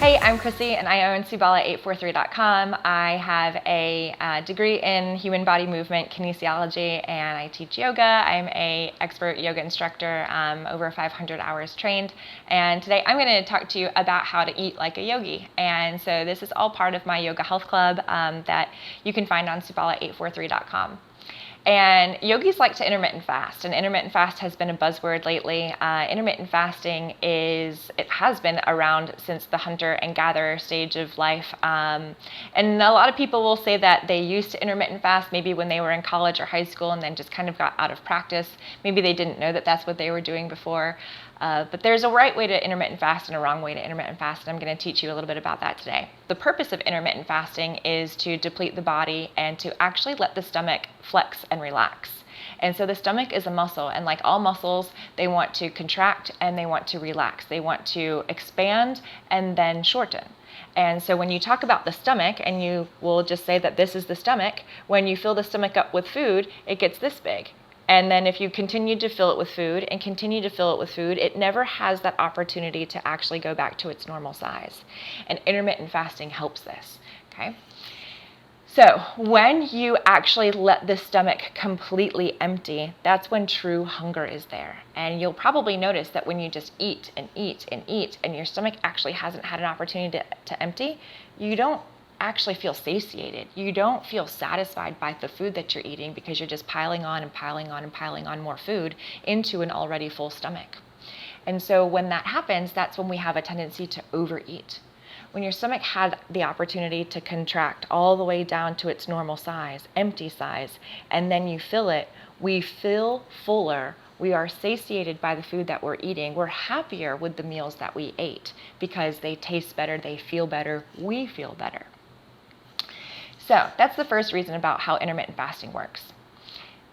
Hey, I'm Chrissy and I own Subala843.com. I have a degree in human body movement kinesiology and I teach yoga. I'm an expert yoga instructor, over 500 hours trained. And today I'm going to talk to you about how to eat like a yogi. And so this is all part of my yoga health club that you can find on Subala843.com. And yogis like to intermittent fast, and intermittent fast has been a buzzword lately. Intermittent fasting has been around since the hunter and gatherer stage of life. And a lot of people will say that they used to intermittent fast maybe when they were in college or high school and then just kind of got out of practice. Maybe they didn't know that that's what they were doing before. But there's a right way to intermittent fast and a wrong way to intermittent fast, and I'm going to teach you a little bit about that today. The purpose of intermittent fasting is to deplete the body and to actually let the stomach flex and relax. And so the stomach is a muscle, and like all muscles, they want to contract and they want to relax. They want to expand and then shorten. And so when you talk about the stomach, and you will just say that this is the stomach, when you fill the stomach up with food, it gets this big. And then if you continue to fill it with food and continue to fill it with food, it never has that opportunity to actually go back to its normal size. And intermittent fasting helps this, okay? So when you actually let the stomach completely empty, that's when true hunger is there. And you'll probably notice that when you just eat and eat and eat, and your stomach actually hasn't had an opportunity to empty, you don't actually feel satiated. You don't feel satisfied by the food that you're eating because you're just piling on and piling on and piling on more food into an already full stomach. And so when that happens, that's when we have a tendency to overeat. When your stomach had the opportunity to contract all the way down to its normal size, empty size, and then you fill it, we feel fuller. We are satiated by the food that we're eating. We're happier with the meals that we ate because they taste better, they feel better, we feel better. So that's the first reason about how intermittent fasting works.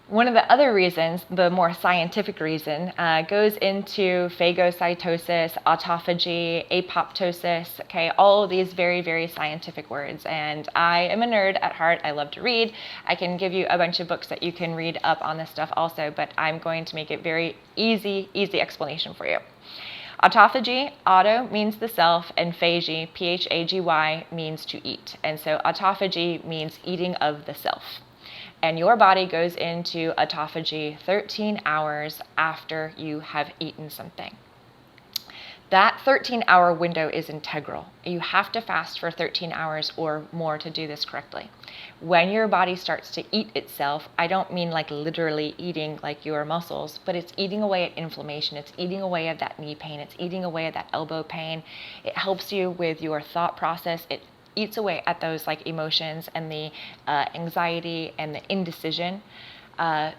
One of the other reasons, the more scientific reason, goes into phagocytosis, autophagy, apoptosis, okay, all of these very, very scientific words. And I am a nerd at heart. I love to read. I can give you a bunch of books that you can read up on this stuff also, but I'm going to make it very easy explanation for you. Autophagy, auto means the self, and phagy, P-H-A-G-Y, means to eat. And so autophagy means eating of the self. And your body goes into autophagy 13 hours after you have eaten something. That 13-hour window is integral. You have to fast for 13 hours or more to do this correctly. When your body starts to eat itself, I don't mean like literally eating like your muscles, but it's eating away at inflammation. It's eating away at that knee pain. It's eating away at that elbow pain. It helps you with your thought process. It eats away at those like emotions and the anxiety and the indecision.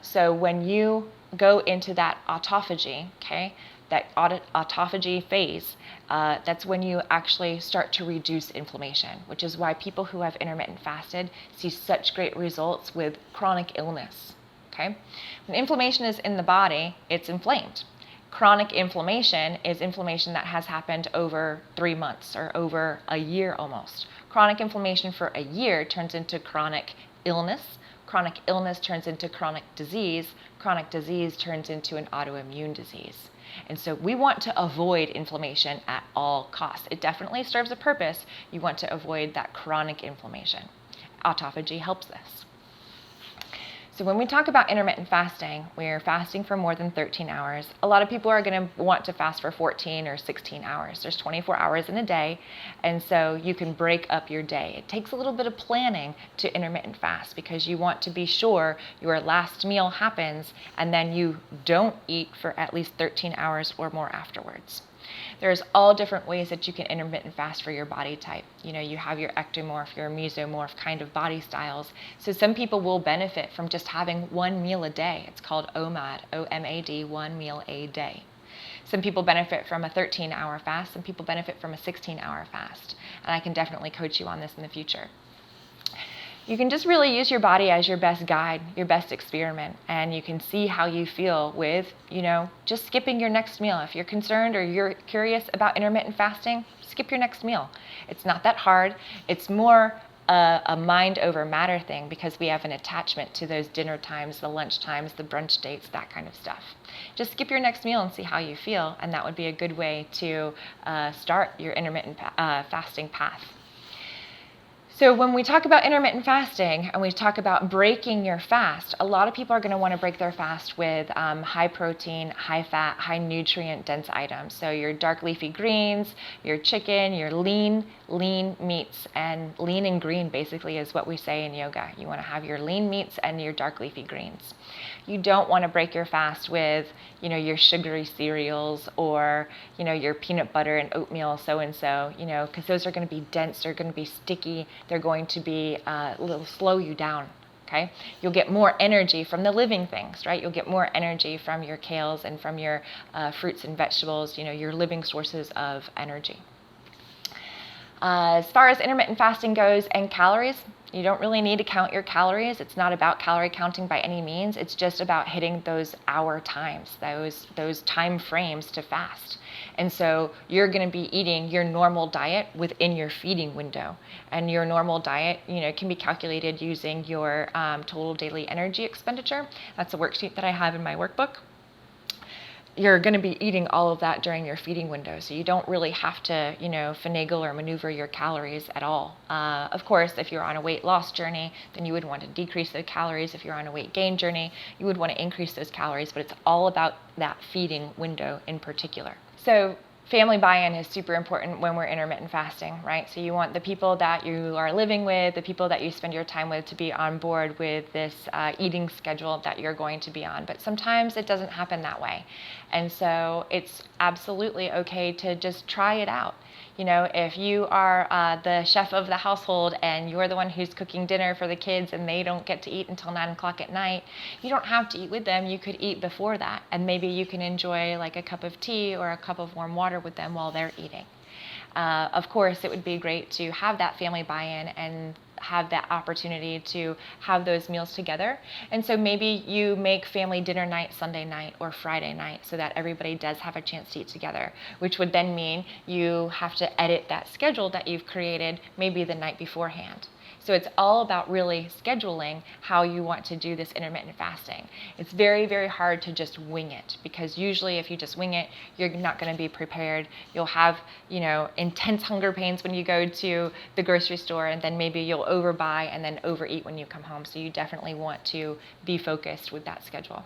So when you go into that autophagy, okay, that autophagy phase, that's when you actually start to reduce inflammation, which is why people who have intermittent fasted see such great results with chronic illness, okay? When inflammation is in the body, it's inflamed. Chronic inflammation is inflammation that has happened over 3 months or over a year almost. Chronic inflammation for a year turns into chronic illness. Chronic illness turns into chronic disease. Chronic disease turns into an autoimmune disease. And so we want to avoid inflammation at all costs. It definitely serves a purpose. You want to avoid that chronic inflammation. Autophagy helps this. So when we talk about intermittent fasting, we're fasting for more than 13 hours. A lot of people are going to want to fast for 14 or 16 hours. There's 24 hours in a day, and so you can break up your day. It takes a little bit of planning to intermittent fast because you want to be sure your last meal happens and then you don't eat for at least 13 hours or more afterwards. There's all different ways that you can intermittent fast for your body type. You know, you have your ectomorph, your mesomorph kind of body styles. So some people will benefit from just having one meal a day. It's called OMAD, O-M-A-D, one meal a day. Some people benefit from a 13-hour fast. Some people benefit from a 16-hour fast. And I can definitely coach you on this in the future. You can just really use your body as your best guide, your best experiment, and you can see how you feel with, just skipping your next meal. If you're concerned or you're curious about intermittent fasting, skip your next meal. It's not that hard. It's more a mind over matter thing because we have an attachment to those dinner times, the lunch times, the brunch dates, that kind of stuff. Just skip your next meal and see how you feel, and that would be a good way to start your intermittent fasting path. So when we talk about intermittent fasting and we talk about breaking your fast, a lot of people are going to want to break their fast with high protein, high fat, high nutrient dense items. So your dark leafy greens, your chicken, your lean meats, and lean and green basically is what we say in yoga. You want to have your lean meats and your dark leafy greens. You don't want to break your fast with, your sugary cereals or, your peanut butter and oatmeal so-and-so, because those are going to be dense, they're going to be sticky, they're going to be it'll slow you down. Okay? You'll get more energy from the living things, right? You'll get more energy from your kales and from your fruits and vegetables, your living sources of energy. As far as intermittent fasting goes and calories, you don't really need to count your calories. It's not about calorie counting by any means. It's just about hitting those hour times, those time frames to fast. And so you're going to be eating your normal diet within your feeding window. And your normal diet, can be calculated using your total daily energy expenditure. That's a worksheet that I have in my workbook. You're going to be eating all of that during your feeding window, so you don't really have to, finagle or maneuver your calories at all. Of course, if you're on a weight loss journey, then you would want to decrease those calories. If you're on a weight gain journey, you would want to increase those calories, but it's all about that feeding window in particular. So family buy-in is super important when we're intermittent fasting, right? So you want the people that you are living with, the people that you spend your time with to be on board with this eating schedule that you're going to be on. But sometimes it doesn't happen that way. And so it's absolutely okay to just try it out. If you are the chef of the household and you're the one who's cooking dinner for the kids and they don't get to eat until 9 o'clock at night, you don't have to eat with them. You could eat before that, and maybe you can enjoy like a cup of tea or a cup of warm water with them while they're eating. Of course, it would be great to have that family buy-in and have that opportunity to have those meals together. And so maybe you make family dinner night Sunday night or Friday night so that everybody does have a chance to eat together, which would then mean you have to edit that schedule that you've created maybe the night beforehand. So it's all about really scheduling how you want to do this intermittent fasting. It's very, very hard to just wing it, because usually if you just wing it, you're not going to be prepared. You'll have, intense hunger pains when you go to the grocery store, and then maybe you'll overbuy and then overeat when you come home. So you definitely want to be focused with that schedule.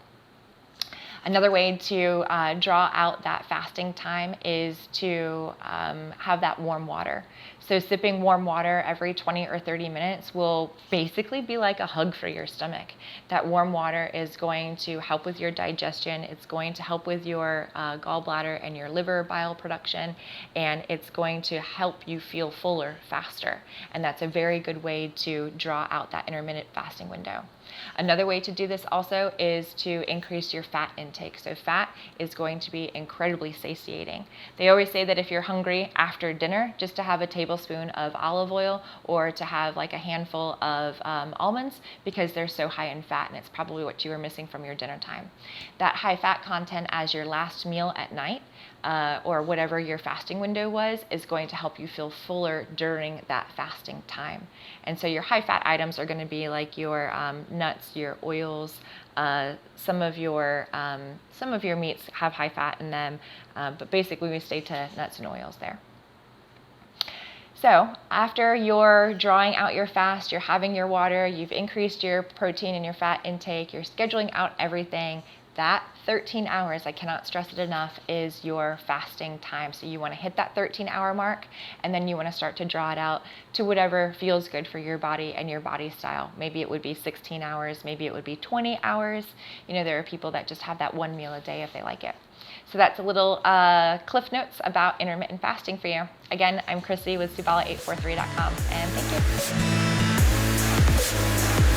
Another way to draw out that fasting time is to have that warm water. So sipping warm water every 20 or 30 minutes will basically be like a hug for your stomach. That warm water is going to help with your digestion. It's going to help with your gallbladder and your liver bile production, and it's going to help you feel fuller faster. And that's a very good way to draw out that intermittent fasting window. Another way to do this also is to increase your fat intake. So fat is going to be incredibly satiating. They always say that if you're hungry after dinner, just to have a tablespoon of olive oil or to have like a handful of almonds, because they're so high in fat, and it's probably what you were missing from your dinner time. That high fat content as your last meal at night, or whatever your fasting window was, is going to help you feel fuller during that fasting time. And so your high fat items are going to be like your nuts, your oils, some of your meats have high fat in them, but basically we stay to nuts and oils there. So after you're drawing out your fast, you're having your water, you've increased your protein and your fat intake, you're scheduling out everything, that 13 hours, I cannot stress it enough, is your fasting time. So you want to hit that 13-hour mark, and then you want to start to draw it out to whatever feels good for your body and your body style. Maybe it would be 16 hours, maybe it would be 20 hours. There are people that just have that one meal a day if they like it. So that's a little cliff notes about intermittent fasting for you. Again, I'm Chrissy with Subala843.com, and thank you.